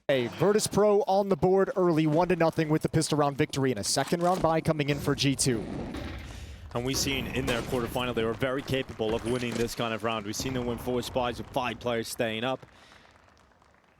Virtus.Pro on the board early, 1-0 with the pistol round victory, and a second round bye coming in for G2. And we've seen in their quarterfinal, they were very capable of winning this kind of round. We've seen them win 4 spies with 5 players staying up.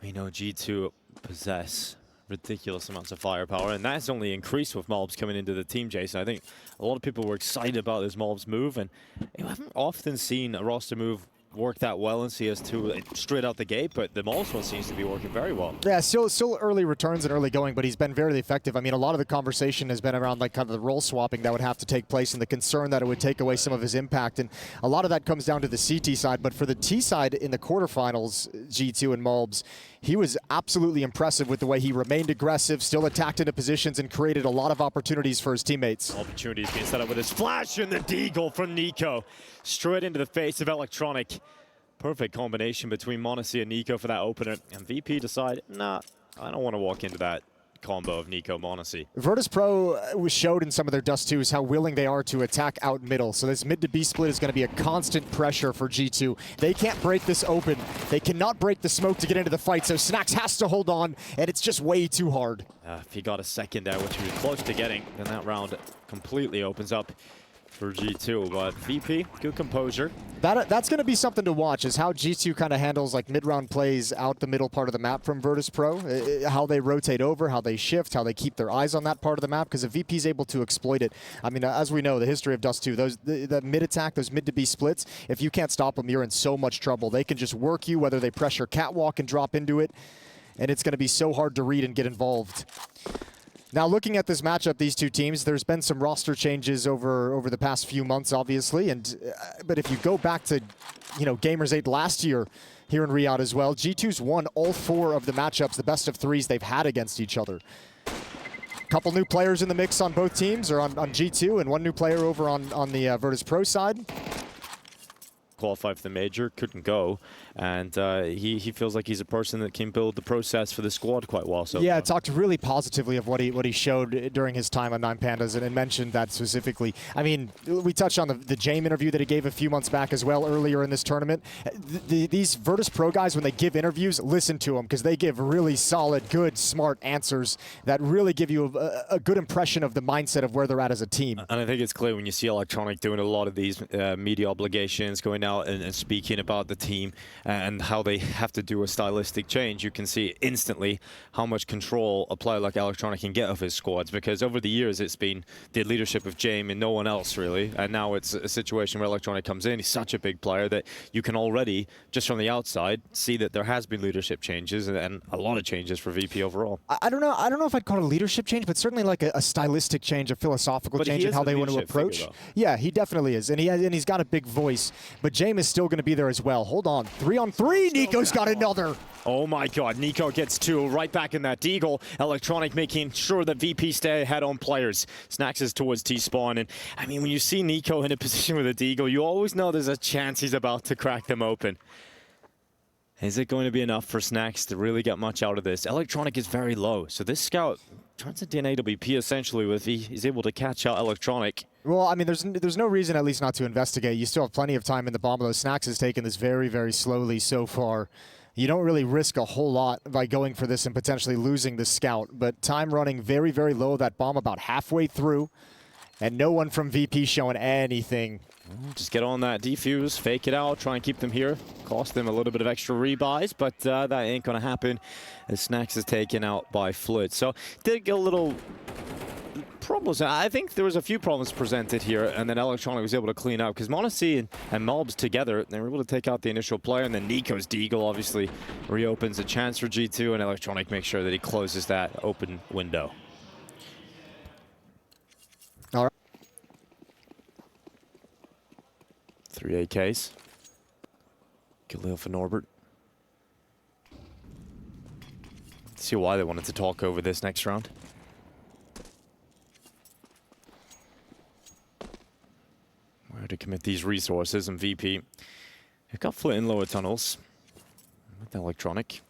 We know G2 possess ridiculous amounts of firepower, and that's only increased with Mobs coming into the team, Jason. I think a lot of people were excited about this Mobs move, and you haven't often seen a roster move work that well in CS2 straight out the gate, but the Mobs one seems to be working very well. Yeah, still early returns and early going, but he's been very effective. I mean, a lot of the conversation has been around like kind of the role swapping that would have to take place and the concern that it would take away some of his impact, and a lot of that comes down to the CT side, but for the T side in the quarterfinals, G2 and Mobs, he was absolutely impressive with the way he remained aggressive, still attacked into positions, and created a lot of opportunities for his teammates. Opportunities being set up with his flash and the deagle from Nico. Straight into the face of Electronic. Perfect combination between m0NESY and Nico for that opener. And VP decide, nah, I don't want to walk into that combo of Nico m0NESY. Virtus.Pro showed in some of their Dust 2s how willing they are to attack out middle. So this mid to B split is going to be a constant pressure for G2. They can't break this open. They cannot break the smoke to get into the fight. So Snax has to hold on, and it's just way too hard. If he got a second there, which he was close to getting, then that round completely opens up for G2, but VP, good composure. That's going to be something to watch, is how G2 kind of handles like mid-round plays out the middle part of the map from Virtus.Pro, how they rotate over, how they shift, how they keep their eyes on that part of the map, because if VP is able to exploit it, I mean, as we know, the history of Dust 2, the mid-attack, those mid-to-B splits, if you can't stop them, you're in so much trouble. They can just work you, whether they pressure catwalk and drop into it, and it's going to be so hard to read and get involved. Now, looking at this matchup, these two teams, there's been some roster changes over the past few months, obviously. But if you go back to, Gamers 8 last year here in Riyadh as well, G2's won all 4 of the matchups, the best of 3s they've had against each other. Couple new players in the mix on both teams, or on G2, and 1 new player over on the Virtus.Pro side. Qualified for the major, couldn't go, and he feels like he's a person that can build the process for the squad quite well. So yeah, talked really positively of what he showed during his time on 9Pandas, and mentioned that specifically. I mean, we touched on the Jame interview that he gave a few months back as well earlier in this tournament. These Virtus.Pro guys, when they give interviews, listen to them, because they give really solid, good, smart answers that really give you a good impression of the mindset of where they're at as a team. And I think it's clear when you see Electronic doing a lot of these media obligations, going out and speaking about the team and how they have to do a stylistic change, you can see instantly how much control a player like Electronic can get of his squads, because over the years it's been the leadership of Jame and no one else really, and now it's a situation where Electronic comes in. He's such a big player that you can already, just from the outside, see that there has been leadership changes and a lot of changes for VP overall. I don't know if I'd call it a leadership change, but certainly like a stylistic change, a philosophical change in how they want to approach. Yeah, he definitely is, and he's got a big voice, but Jame is still going to be there as well. Hold on, 3-on-3, Nico's got another. Oh my god, Nico gets 2 right back in that deagle. Electronic making sure that VP stay ahead on players. Snax is towards T-spawn, and I mean, when you see Nico in a position with a deagle, you always know there's a chance he's about to crack them open. Is it going to be enough for Snax to really get much out of this? Electronic is very low, so this scout turns into an AWP essentially if he's able to catch out Electronic. Well, I mean, there's no reason at least not to investigate. You still have plenty of time in the bomb, though. Snax has taken this very slowly so far. You don't really risk a whole lot by going for this and potentially losing the scout, but time running very low, that bomb about halfway through, and no one from VP showing anything. Just get on that defuse, fake it out, try and keep them here. Cost them a little bit of extra rebuys, but that ain't going to happen as Snax is taken out by Flit. So did get a little problems. I think there was a few problems presented here, and then Electronic was able to clean up, because m0NESY and Mobs together, they were able to take out the initial player, and then Nico's deagle obviously reopens a chance for G2, and Electronic makes sure that he closes that open window. All right. 3 AKs. Khalil for Norbert. Let's see why they wanted to talk over this next round. Where to commit these resources, and VP, they've got Flit in lower tunnels with Electronic.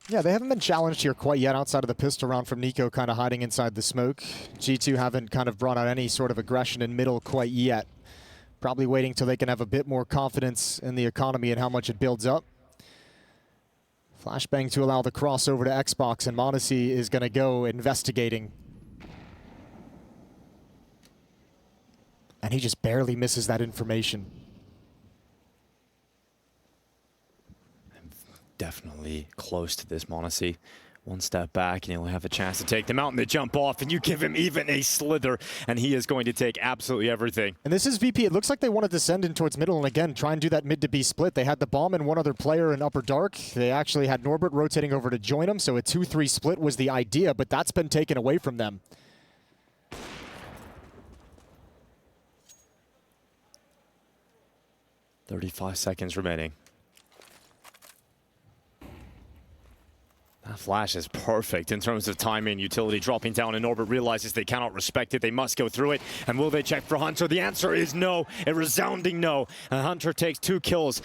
Yeah, they haven't been challenged here quite yet outside of the pistol round from Nico kind of hiding inside the smoke. G2 haven't kind of brought out any sort of aggression in middle quite yet. Probably waiting till they can have a bit more confidence in the economy and how much it builds up. Flashbang to allow the crossover to Xbox, and m0NESY is going to go investigating. And he just barely misses that information. Definitely close to this, m0NESY. One step back and he'll have a chance to take them out, and they jump off, and you give him even a slither and he is going to take absolutely everything. And this is VP. It looks like they wanted to send in towards middle and again try and do that mid to B split. They had the bomb and one other player in upper dark. They actually had Norbert rotating over to join him, so a 2-3 split was the idea, but that's been taken away from them. "35 seconds remaining." That flash is perfect in terms of timing, utility dropping down, and Norbert realizes they cannot respect it. They must go through it. And will they check for Hunter? The answer is no, a resounding no. And Hunter takes 2 kills.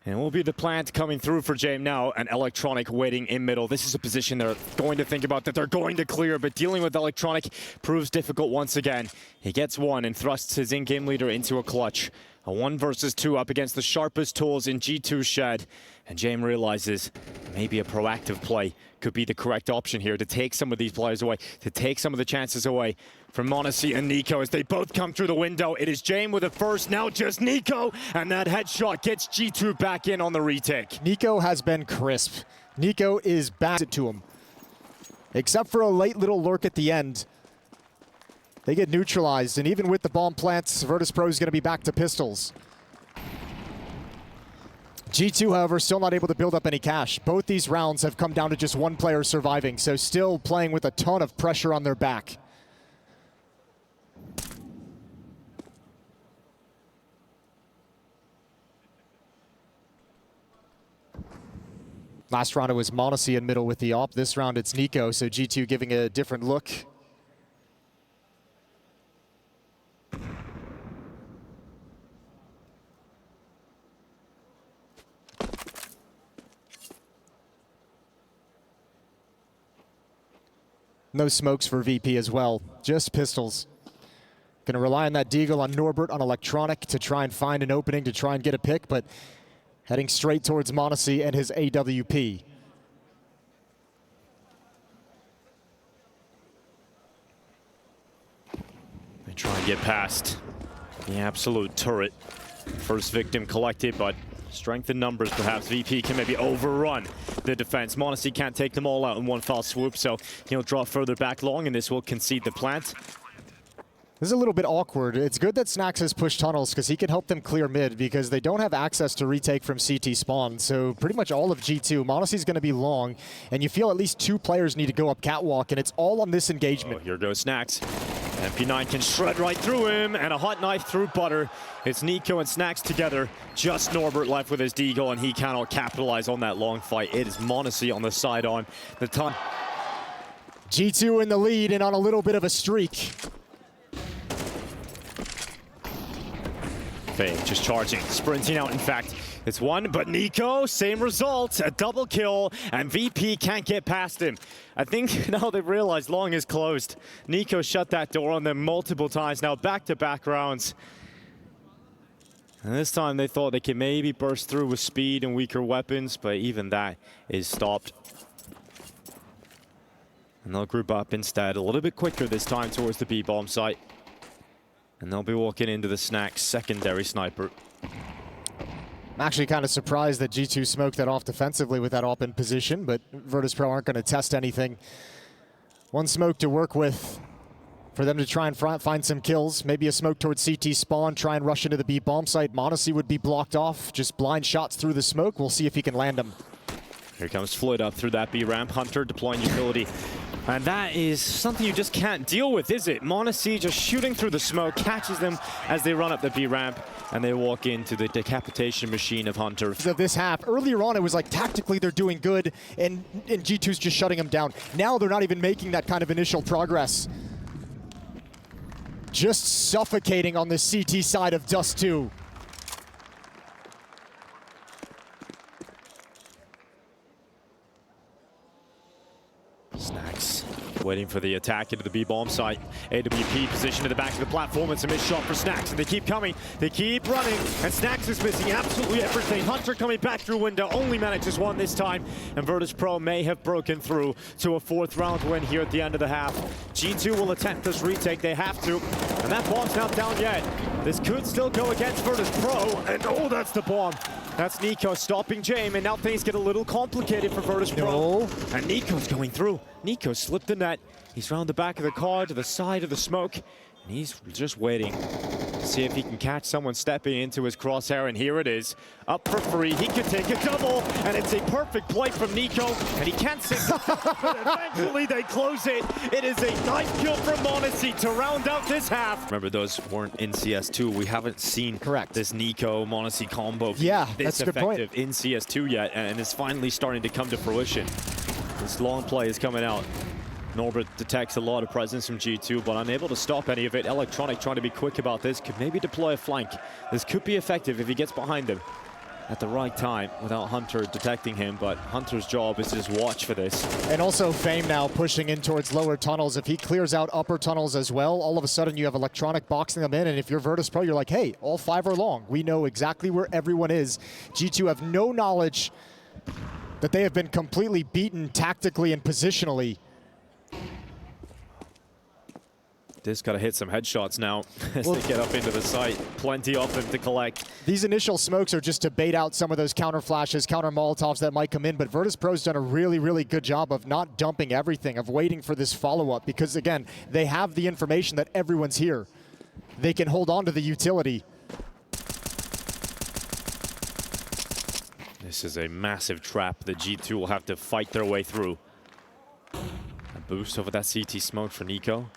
And it will be the plant coming through for James now, and Electronic waiting in middle. This is a position they're going to think about, that they're going to clear, but dealing with Electronic proves difficult once again. He gets one and thrusts his in-game leader into a clutch. A 1 versus 2 up against the sharpest tools in G2 Shed. And James realizes maybe a proactive play could be the correct option here to take some of these players away, to take some of the chances away from m0NESY and Nico as they both come through the window. It is James with the first, now just Nico, and that headshot gets G2 back in on the retake. Nico has been crisp. Nico is back to him. Except for a late little lurk at the end. They get neutralized, and even with the bomb plants, Virtus.Pro is going to be back to pistols. G2, however, still not able to build up any cash. Both these rounds have come down to just one player surviving, so still playing with a ton of pressure on their back. Last round it was m0NESY in middle with the op. This round it's Nico, so G2 giving a different look. No smokes for VP as well, just pistols. Gonna rely on that deagle on Norbert on Electronic to try and find an opening to try and get a pick, but heading straight towards m0NESY and his AWP. They try and get past the absolute turret. First victim collected, but strength in numbers, perhaps. VP can maybe overrun the defense. m0NESY can't take them all out in one foul swoop, so he'll draw further back long, and this will concede the plant. This is a little bit awkward. It's good that Snax has pushed tunnels because he can help them clear mid because they don't have access to retake from CT spawn. So pretty much all of G2, m0NESY is going to be long, and you feel at least 2 players need to go up catwalk, and it's all on this engagement. Oh, here goes Snax. MP9 can shred right through him, and a hot knife through butter. It's Nico and Snax together. Just Norbert left with his deagle, and he cannot capitalize on that long fight. It is m0NESY on the sidearm. The time. G2 in the lead and on a little bit of a streak. Just charging, sprinting out, in fact. It's one, but Nico, same result, a double kill, and VP can't get past him. I think now they've realized long is closed. Nico shut that door on them multiple times, now back-to-back rounds. And this time they thought they could maybe burst through with speed and weaker weapons, but even that is stopped. And they'll group up instead, a little bit quicker this time towards the B-bomb site. And they'll be walking into the Snax secondary sniper. I'm actually kind of surprised that G2 smoked that off defensively with that op in position, but Virtus.Pro aren't going to test anything. One smoke to work with for them to try and find some kills. Maybe a smoke towards CT spawn, try and rush into the B bomb site. m0NESY would be blocked off. Just blind shots through the smoke. We'll see if he can land them. Here comes Floyd up through that B ramp. Hunter deploying utility. And that is something you just can't deal with, is it? m0NESY just shooting through the smoke, catches them as they run up the B ramp, and they walk into the decapitation machine of Hunter. Of this half, earlier on it was like tactically they're doing good, and G2's just shutting them down. Now they're not even making that kind of initial progress. Just suffocating on the CT side of Dust 2. Snax Waiting for the attack into the B-bomb site. AWP positioned at the back of the platform. It's a missed shot for Snacks, and they keep coming. They keep running, and Snacks is missing absolutely everything. Hunter coming back through window, only manages one this time, and Virtus.Pro may have broken through to a 4th round win here at the end of the half. G2 will attempt this retake. They have to, and that bomb's not down yet. This could still go against Virtus.Pro, and oh, that's the bomb. That's Nico stopping Jame, and now things get a little complicated for Virtus.Pro. And Nico's going through. Nico slipped the net. He's round the back of the car to the side of the smoke, and he's just waiting to see if he can catch someone stepping into his crosshair, and here it is. Up for free, he could take a double, and it's a perfect play from Nico, and he can't sink the but eventually they close it. It is a nice kill from m0NESY to round out this half. Remember, those weren't in CS2. We haven't seen this Nico m0NESY combo this that's a good effective point. in CS2 yet, and it's finally starting to come to fruition. This long play is coming out. Norbert detects a lot of presence from G2, but unable to stop any of it. Electronic trying to be quick about this, could maybe deploy a flank. This could be effective if he gets behind him at the right time without Hunter detecting him, but Hunter's job is to just watch for this. And also Fame now pushing in towards lower tunnels. If he clears out upper tunnels as well, all of a sudden you have Electronic boxing them in, and if you're Virtus.Pro, you're like, hey, all 5 are long. We know exactly where everyone is. G2 have no knowledge that they have been completely beaten tactically and positionally. Just got to hit some headshots now as they get up into the site. Plenty of them to collect. These initial smokes are just to bait out some of those counter flashes, counter Molotovs that might come in, but Virtus.Pro's done a really, really good job of not dumping everything, of waiting for this follow-up, because again, they have the information that everyone's here. They can hold on to the utility. This is a massive trap that G2 will have to fight their way through. A boost over that CT smoke for Nico.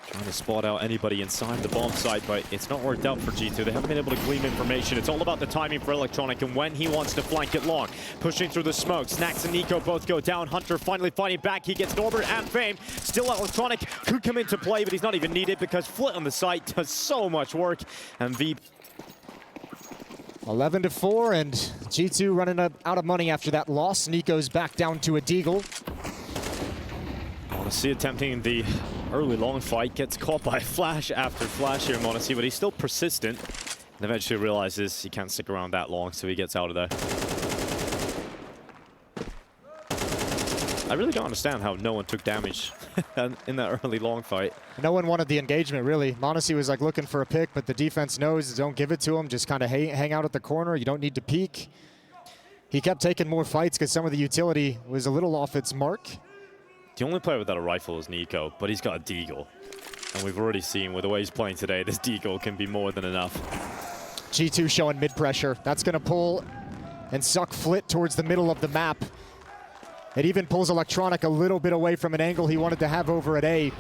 Trying to spot out anybody inside the bomb site, but it's not worked out for G2. They haven't been able to glean information. It's all about the timing for Electronic and when he wants to flank it long. Pushing through the smoke. Snacks and Nico both go down. Hunter finally fighting back. He gets Norbert and Fame. Still Electronic could come into play, but he's not even needed because Flit on the site does so much work. And V 11-4, and G2 running out of money after that loss. Nico's back down to a deagle. m0NESY attempting the early long fight, gets caught by flash after flash here in m0NESY, but he's still persistent and eventually realizes he can't stick around that long, so he gets out of there. I really don't understand how no one took damage in that early long fight. No one wanted the engagement, really. m0NESY was like looking for a pick, but the defense knows, don't give it to him. Just kind of hang out at the corner. You don't need to peek. He kept taking more fights because some of the utility was a little off its mark. The only player without a rifle is Nico, but he's got a deagle. And we've already seen with the way he's playing today, this deagle can be more than enough. G2 showing mid-pressure. That's going to pull and suck Flit towards the middle of the map. It even pulls Electronic a little bit away from an angle he wanted to have over at A.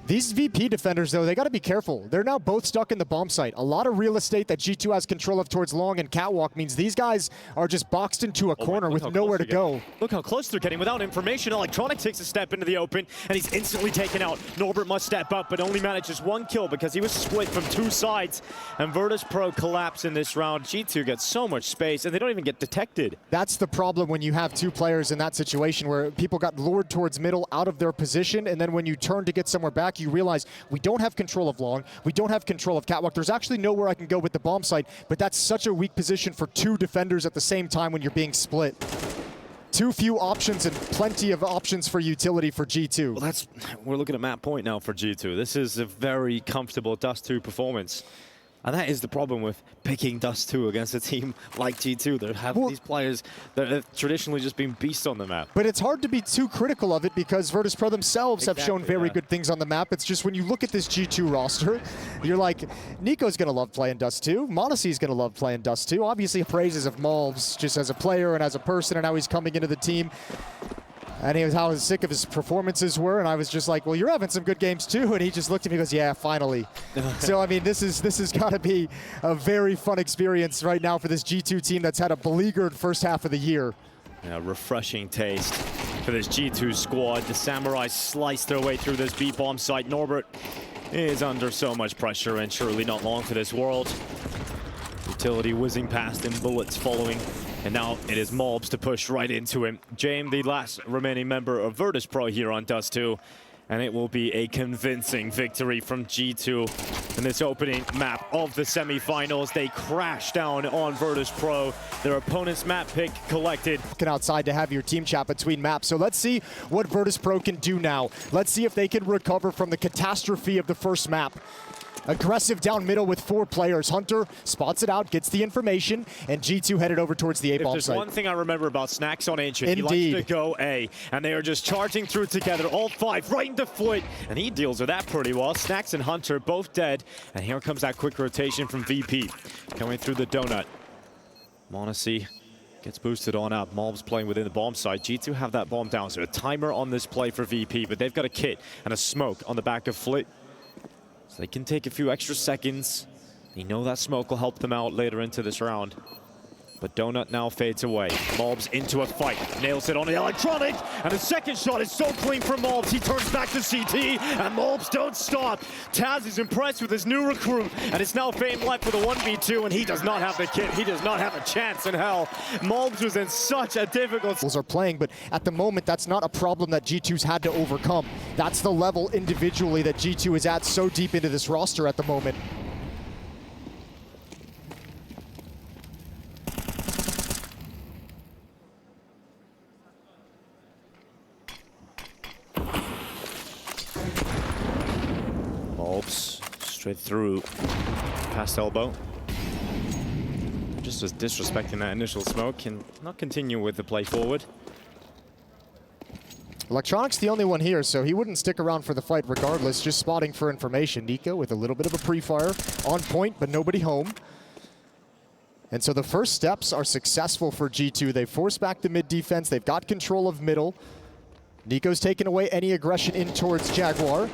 These VP defenders, though, they got to be careful. They're now both stuck in the bomb site. A lot of real estate that G2 has control of towards long and catwalk means these guys are just boxed into a corner with nowhere to go. Look how close they're getting without information. Electronic takes a step into the open, and he's instantly taken out. Norbert must step up, but only manages 1 kill because he was split from 2 sides. And Virtus.Pro collapse in this round. G2 gets so much space, and they don't even get detected. That's the problem when you have 2 players in that situation where people got lured towards middle out of their position, and then when you turn to get somewhere back, you realize we don't have control of long, we don't have control of catwalk. There's actually nowhere I can go with the bomb site, but that's such a weak position for 2 defenders at the same time when you're being split. Too few options and plenty of options for utility for G2. Well, we're looking at map point now for G2. This is a very comfortable Dust 2 performance. And that is the problem with picking Dust 2 against a team like G2. They have these players that have traditionally just been beasts on the map. But it's hard to be too critical of it because Virtus.Pro themselves have shown very good things on the map. It's just when you look at this G2 roster, you're like, Nico's going to love playing Dust 2. m0NESY's going to love playing Dust 2. Obviously, praises of Malves just as a player and as a person and how he's coming into the team. And he was how sick of his performances were, and I was just like, well, you're having some good games too. And he just looked at me and goes, yeah, finally. So, I mean, this has got to be a very fun experience right now for this G2 team that's had a beleaguered first half of the year. Yeah, refreshing taste for this G2 squad. The Samurai sliced their way through this B-bomb site. Norbert is under so much pressure and surely not long for this world. He Utility whizzing past him, bullets following. And now it is Mobs to push right into him. James, the last remaining member of Virtus.Pro here on Dust 2. And it will be a convincing victory from G2 in this opening map of the semifinals. They crash down on Virtus.Pro. Their opponent's map pick collected. Outside to have your team chat between maps. So let's see what Virtus.Pro can do now. Let's see if they can recover from the catastrophe of the first map. Aggressive down middle with 4 players. Hunter spots it out, gets the information, and G2 headed over towards the A-bomb site. If there's one thing I remember about Snacks on Ancient, Indeed. he likes to go A, and they are just charging through together, all 5, right into Foot, and he deals with that pretty well. Snacks and Hunter both dead, and here comes that quick rotation from VP. Coming through the donut. m0NESY gets boosted on up. Mobs playing within the bomb site. G2 have that bomb down, so a timer on this play for VP, but they've got a kit and a smoke on the back of Flit. So they can take a few extra seconds. They know that smoke will help them out later into this round. But Donut now fades away. Mobs into a fight. Nails it on the electronic. And the second shot is so clean from Mobs. He turns back to CT. And Mobs don't stop. Taz is impressed with his new recruit. And it's now Fame left with a 1v2. And he does not have the kit. He does not have a chance in hell. Mobs was in such a difficult... Are playing, but at the moment, that's not a problem that G2's had to overcome. That's the level individually that G2 is at so deep into this roster at the moment. Mobs straight through, past elbow. Just was disrespecting that initial smoke and not continue with the play forward. Electronic's the only one here, so he wouldn't stick around for the fight regardless, just spotting for information. Nico with a little bit of a pre-fire, on point, but nobody home. And so the first steps are successful for G2. They force back the mid defense, they've got control of middle. Nico's taken away any aggression in towards Jaguar.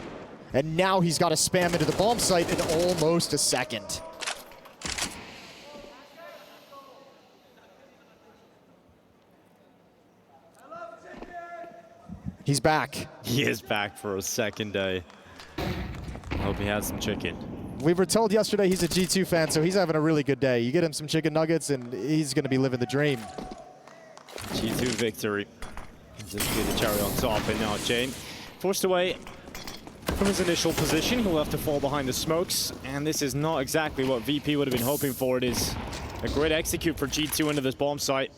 And now he's got to spam into the bomb site in almost a second. He's back. He is back for a second day. I hope he has some chicken. We were told yesterday he's a G2 fan, so he's having a really good day. You get him some chicken nuggets, and he's going to be living the dream. G2 victory. Just be the cherry on top, and now Jane forced away from his initial position. He'll have to fall behind the smokes, and this is not exactly what VP would have been hoping for. It is a great execute for G2 into this bomb site.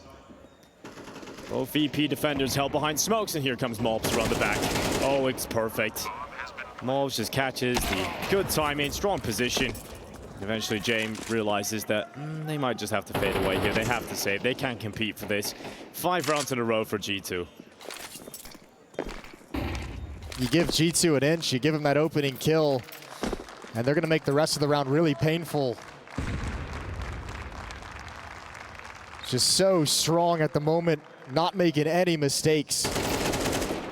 Both VP defenders held behind smokes, and here comes Mobs around the back. Oh, it's perfect. Mobs just catches the good timing, strong position. Eventually, James realizes that they might just have to fade away here. They have to save. They can't compete for this. 5 rounds in a row for G2. You give G2 an inch, you give him that opening kill, and they're going to make the rest of the round really painful. Just so strong at the moment, not making any mistakes.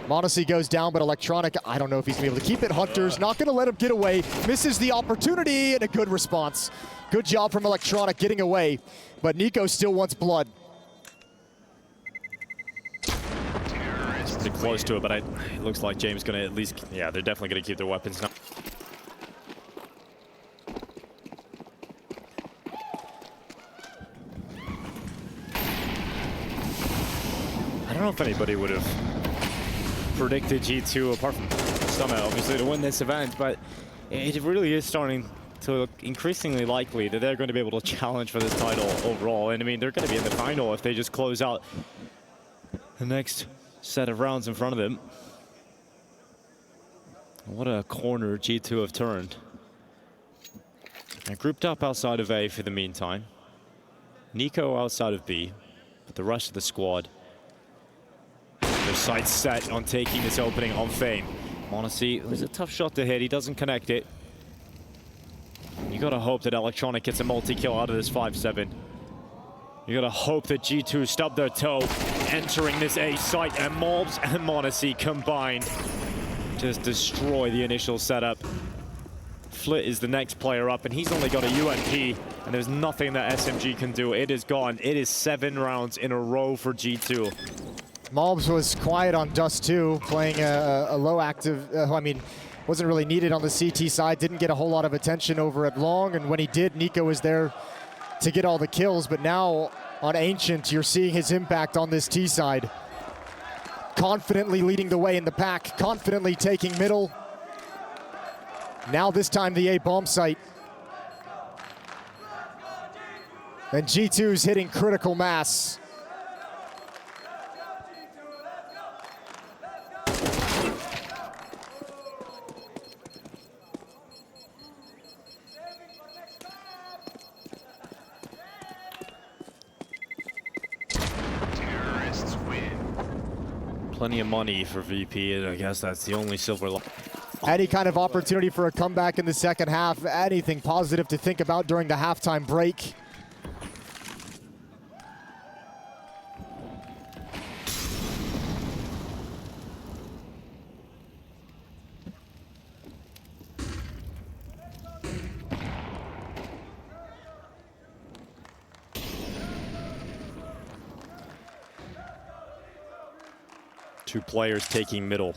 m0NESY goes down, but Electronic, I don't know if he's going to be able to keep it. Hunter's not going to let him get away. Misses the opportunity, and a good response. Good job from Electronic getting away, but Nico still wants blood. Pretty close to it, but it looks like James is going to at least... Yeah, they're definitely going to keep their weapons now. I don't know if anybody would have predicted G2, apart from Summit, obviously, to win this event, but it really is starting to look increasingly likely that they're going to be able to challenge for this title overall. And I mean, they're going to be in the final if they just close out the next set of rounds in front of them. What a corner G2 have turned. They're grouped up outside of A for the meantime. Nico outside of B, but the rest of the squad, their sights set on taking this opening on Fame. m0NESY, it was a tough shot to hit. He doesn't connect it. You gotta hope that Electronic gets a multi-kill out of this 5-7. You gotta hope that G2 stub their toe entering this A site, and Mobs and m0NESY combined just destroy the initial setup. Flit is the next player up, and he's only got a UMP, and there's nothing that SMG can do. It is gone. It is 7 rounds in a row for G2. Mobs was quiet on Dust 2, playing a low active, I mean, wasn't really needed on the CT side, didn't get a whole lot of attention over at long, and when he did, Nico was there to get all the kills, but now on Ancient, you're seeing his impact on this T side. Confidently leading the way in the pack, confidently taking middle. Now this time the A bomb site. And G2's hitting critical mass. Plenty of money for VP, and I guess that's the only silver lining. Any kind of opportunity for a comeback in the second half, anything positive to think about during the halftime break. Two players taking middle.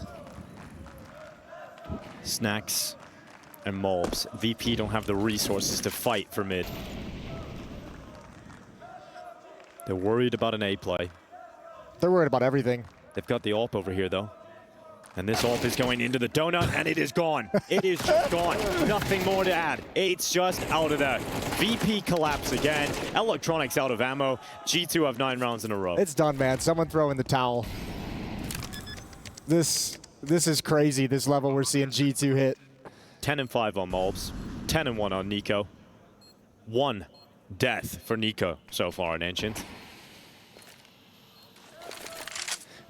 Snacks and Mobs. VP don't have the resources to fight for mid. They're worried about an A play. They're worried about everything. They've got the AWP over here though. And this AWP is going into the donut and it is gone. It is just gone. Nothing more to add. It's just out of there. VP collapse again. Electronics out of ammo. G2 have 9 rounds in a row. It's done, man. Someone throw in the towel. This is crazy, this level we're seeing G2 hit. 10 and 5 on Mobs. 10 and 1 on Nico. 1 death for Nico so far in Ancient.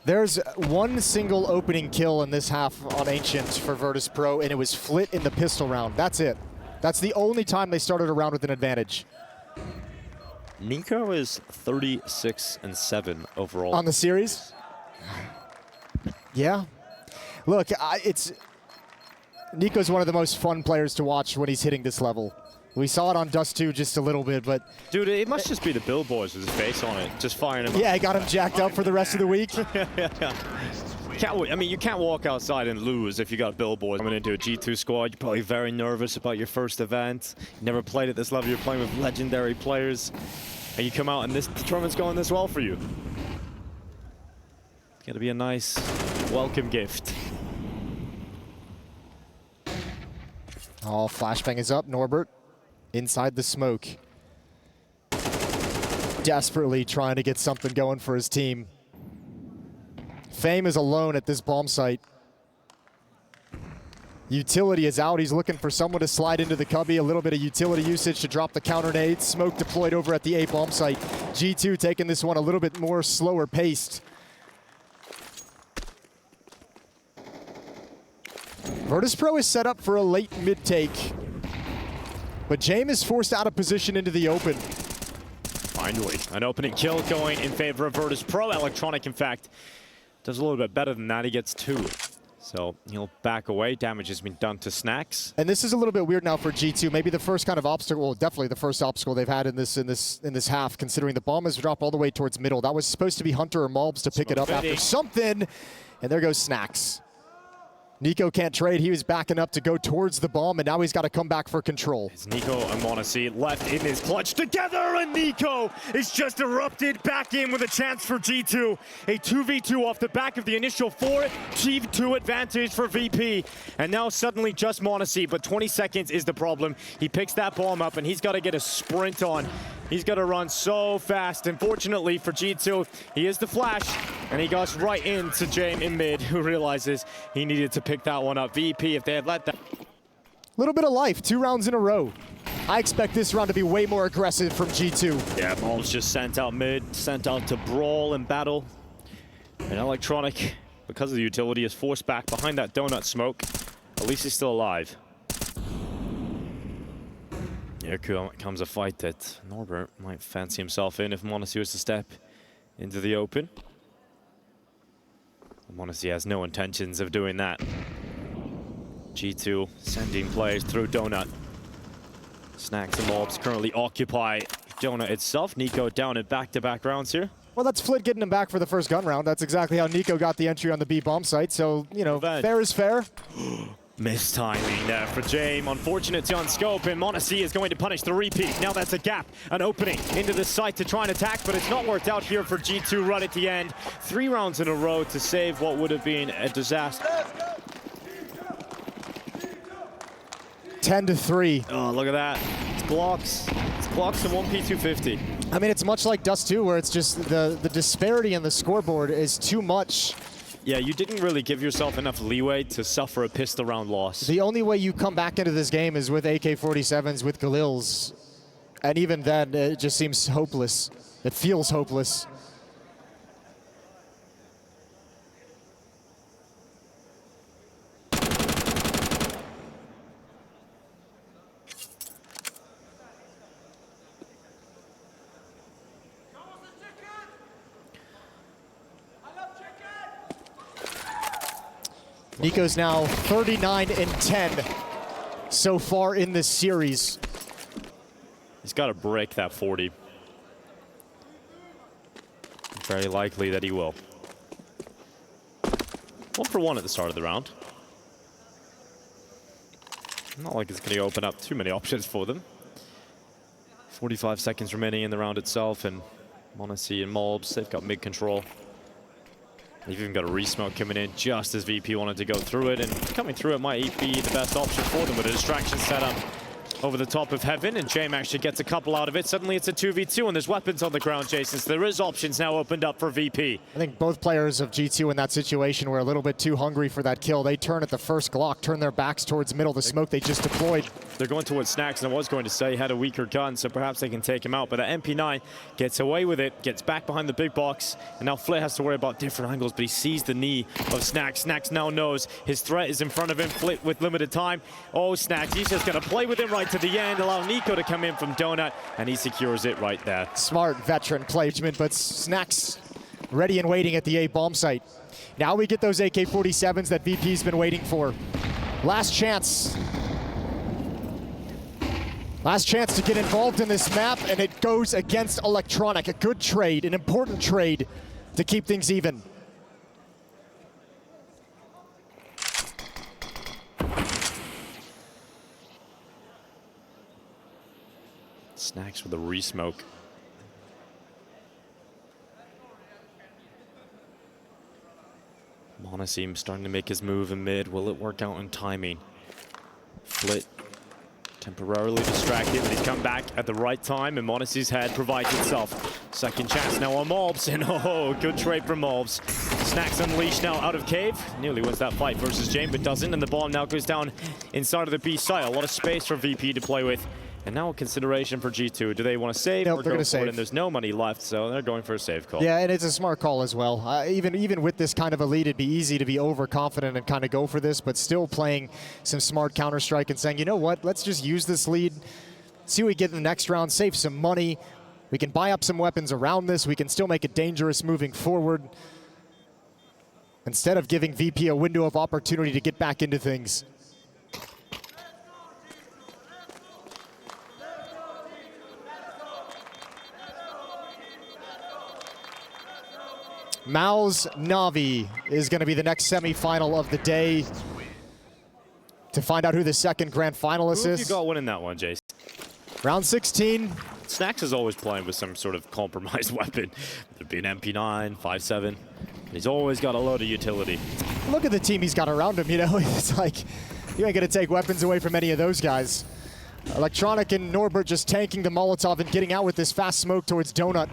There's one single opening kill in this half on Ancient for Virtus.Pro, and it was Flit in the pistol round. That's it. That's the only time they started a round with an advantage. Nico is 36 and 7 overall. On the series? Yeah. Look, Nico's one of the most fun players to watch when he's hitting this level. We saw it on Dust 2 just a little bit, but... Dude, it must just be the billboards with his face on it, just firing him up. Yeah, I got him jacked up for the rest of the week. I mean, you can't walk outside and lose if you got billboards. Coming into a G2 squad, you're probably very nervous about your first event. You never played at this level, you're playing with legendary players. And you come out and this tournament's going this well for you. It's gonna be a nice welcome gift. Oh, flashbang is up, Norbert. Inside the smoke. Desperately trying to get something going for his team. Fame is alone at this bomb site. Utility is out. He's looking for someone to slide into the cubby. A little bit of utility usage to drop the counter nade. Smoke deployed over at the A bomb site. G2 taking this one a little bit more slower paced. Virtus.Pro is set up for a late mid-take, but James is forced out of position into the open. Finally, an opening kill going in favor of Virtus.Pro. Electronic, in fact, does a little bit better than that. He gets 2. So he'll back away. Damage has been done to Snacks. And this is a little bit weird now for G2. Maybe the first kind of obstacle, well, definitely the first obstacle they've had in this half, considering the bomb has dropped all the way towards middle. That was supposed to be Hunter or Mobs to pick it up after something. And there goes Snacks. Nico can't trade. He was backing up to go towards the bomb, and now he's got to come back for control. It's Nico and Monacy left in his clutch together, and Nico is just erupted back in with a chance for G2. A 2v2 off the back of the initial 4. G2 advantage for VP. And now suddenly just Monacy, but 20 seconds is the problem. He picks that bomb up, and he's got to get a sprint on. He's got to run so fast. Unfortunately for G2, he is the flash, and he goes right into James in mid, who realizes he needed to pick that one up. VP, if they had let that... Little bit of life, 2 rounds in a row. I expect this round to be way more aggressive from G2. Yeah, Ball's just sent out mid, sent out to brawl and battle. And Electronic, because of the utility, is forced back behind that donut smoke. At least he's still alive. Here comes a fight that Norbert might fancy himself in if Monacy was to step into the open. Monacy has no intentions of doing that. G2 sending players through donut. Snacks and Mobs currently occupy donut itself. Nico down in back-to-back rounds here. Well, that's Flit getting him back for the first gun round. That's exactly how Nico got the entry on the B bomb site. So, you know, fair is fair. Mistiming there for Jame. Unfortunate on scope, and m0NESY is going to punish the repeat. Now that's a gap, an opening into the site to try and attack, but it's not worked out here for G2 right at the end. 3 rounds in a row to save what would have been a disaster. 10-3. Oh, look at that. It's Glocks. It's Glocks and 1P250. I mean, it's much like Dust 2, where it's just the disparity in the scoreboard is too much. Yeah, you didn't really give yourself enough leeway to suffer a pistol round loss. The only way you come back into this game is with AK-47s, with Galils. And even then, it just seems hopeless. It feels hopeless. NiKo's now 39-10 so far in this series. He's got to break that 40. Very likely that he will. 1 for 1 at the start of the round. Not like it's going to open up too many options for them. 45 seconds remaining in the round itself, and m0NESY and m0lbs, they've got mid control. They've even got a resmoke coming in just as VP wanted to go through it, and coming through it might be the best option for them with a distraction setup over the top of Heaven, and Jame actually gets a couple out of it. Suddenly it's a 2v2 and there's weapons on the ground, Jason, so there is options now opened up for VP. I think both players of G2 in that situation were a little bit too hungry for that kill. They turn at the first Glock, turn their backs towards middle, the smoke they just deployed. They're going towards Snacks, and I was going to say he had a weaker gun, so perhaps they can take him out, but that MP9 gets away with it, gets back behind the big box, and now Flit has to worry about different angles, but he sees the knee of Snacks. Snacks now knows his threat is in front of him. Flit with limited time. Oh, Snacks, he's just going to play with him right to the end, allow NiKo to come in from Donut, and he secures it right there. Smart veteran placement, but Snacks ready and waiting at the A bomb site. Now we get those AK-47s that VP's been waiting for. Last chance. Last chance to get involved in this map, and it goes against Electronic. A good trade, an important trade to keep things even. Snacks with a resmoke. m0NESY starting to make his move in mid. Will it work out in timing? Flit temporarily distracted, but he's come back at the right time, and m0NESY's head provides itself. Second chance now on m0lbs, and oh, good trade from m0lbs. Snacks unleashed now out of cave. Nearly wins that fight versus Jame, but doesn't, and the bomb now goes down inside of the B site. A lot of space for VP to play with. And now a consideration for G2. Do they want to save or go for it? And there's no money left, so they're going for a save call. Yeah, and it's a smart call as well. Even with this kind of a lead, it'd be easy to be overconfident and kind of go for this, but still playing some smart Counter-Strike and saying, you know what, let's just use this lead, see what we get in the next round, save some money. We can buy up some weapons around this. We can still make it dangerous moving forward, instead of giving VP a window of opportunity to get back into things. MOUZ Na'Vi is going to be the next semifinal of the day to find out who the second grand finalist is. Who have you got winning that one, Jace? Round 16. Snacks is always playing with some sort of compromised weapon. There'd be an MP9, 5.7. He's always got a load of utility. Look at the team he's got around him, you know? It's like, you ain't going to take weapons away from any of those guys. Electronic and Norbert just tanking the Molotov and getting out with this fast smoke towards Donut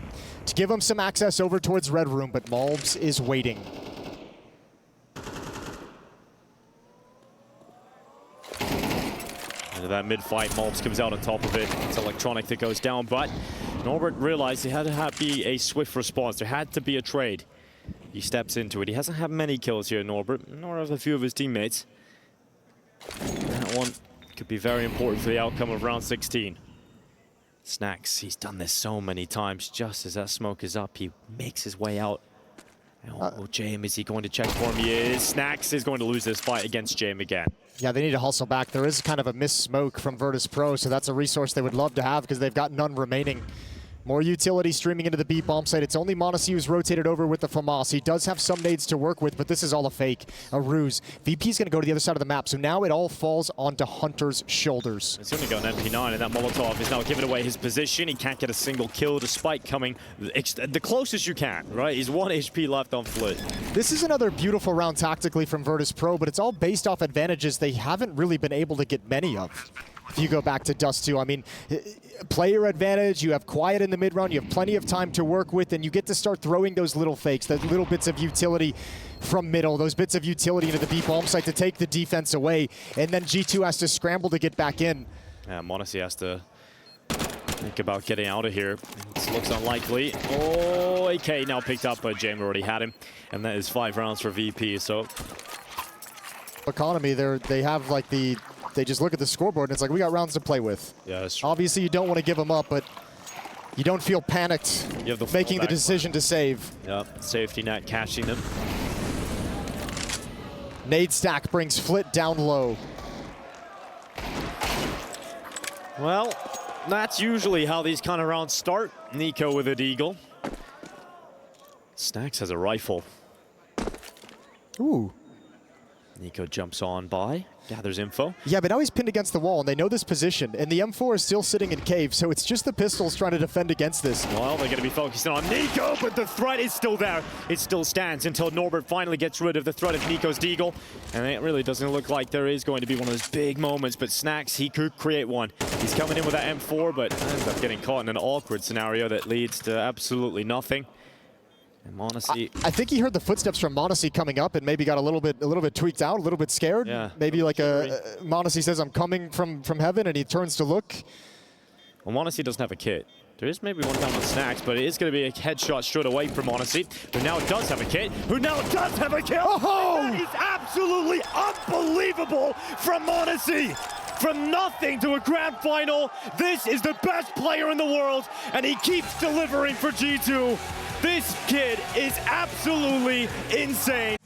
to give him some access over towards Red Room, but m0lbs is waiting. Into that mid-fight, m0lbs comes out on top of it. It's Electronic that goes down, but Norbert realized he had to be a swift response. There had to be a trade. He steps into it. He hasn't had many kills here, Norbert, nor have a few of his teammates. That one could be very important for the outcome of round 16. Snacks, he's done this so many times. Just as that smoke is up, he makes his way out. Oh, Jame, is he going to check for him? He is. Snacks is going to lose this fight against Jame again. Yeah, they need to hustle back. There is kind of a missed smoke from Virtus.Pro, so that's a resource they would love to have because they've got none remaining More utility streaming into the B bomb site. It's only m0NESY who's rotated over with the FAMAS. He does have some nades to work with, but this is all a fake, a ruse. VP's going to go to the other side of the map, so now it all falls onto Hunter's shoulders. It's going to go an MP9, and that Molotov is now giving away his position. He can't get a single kill despite coming the closest you can, right? He's 1 HP left on Flit. This is another beautiful round tactically from Virtus.Pro, but it's all based off advantages they haven't really been able to get many of. If you go back to Dust 2, I mean, player advantage, you have quiet in the mid round, you have plenty of time to work with, and you get to start throwing those little fakes, those little bits of utility from middle, those bits of utility into the B bomb site to take the defense away, and then G2 has to scramble to get back in. Yeah, m0NESY has to think about getting out of here. This looks unlikely. Oh, AK now picked up, but Jam already had him, and that is 5 rounds for VP, so... Economy, they have like the... They just look at the scoreboard and it's like, we got rounds to play with. Yeah, that's true. Obviously, you don't want to give them up, but you don't feel panicked making the decision to save. Yep, safety net catching them. Nade stack brings Flit down low. Well, that's usually how these kind of rounds start. Nico with a deagle. Snacks has a rifle. Ooh. Nico jumps on by, gathers info. Yeah, but now he's pinned against the wall, and they know this position. And the M4 is still sitting in cave, so it's just the pistols trying to defend against this. Well, they're going to be focusing on Nico, but the threat is still there. It still stands until Norbert finally gets rid of the threat of Nico's deagle. And it really doesn't look like there is going to be one of those big moments, but Snacks, he could create one. He's coming in with that M4, but ends up getting caught in an awkward scenario that leads to absolutely nothing. And m0NESY, I think he heard the footsteps from m0NESY coming up and maybe got a little bit tweaked out, a little bit scared. Yeah, maybe like m0NESY says, I'm coming from heaven, and he turns to look. well, m0NESY doesn't have a kit. There is maybe one down on Snacks, but it is going to be a headshot straight away from m0NESY, who now does have a kit, who now does have a kill! Oh! That is absolutely unbelievable from m0NESY! From nothing to a grand final, this is the best player in the world, and he keeps delivering for G2. This kid is absolutely insane.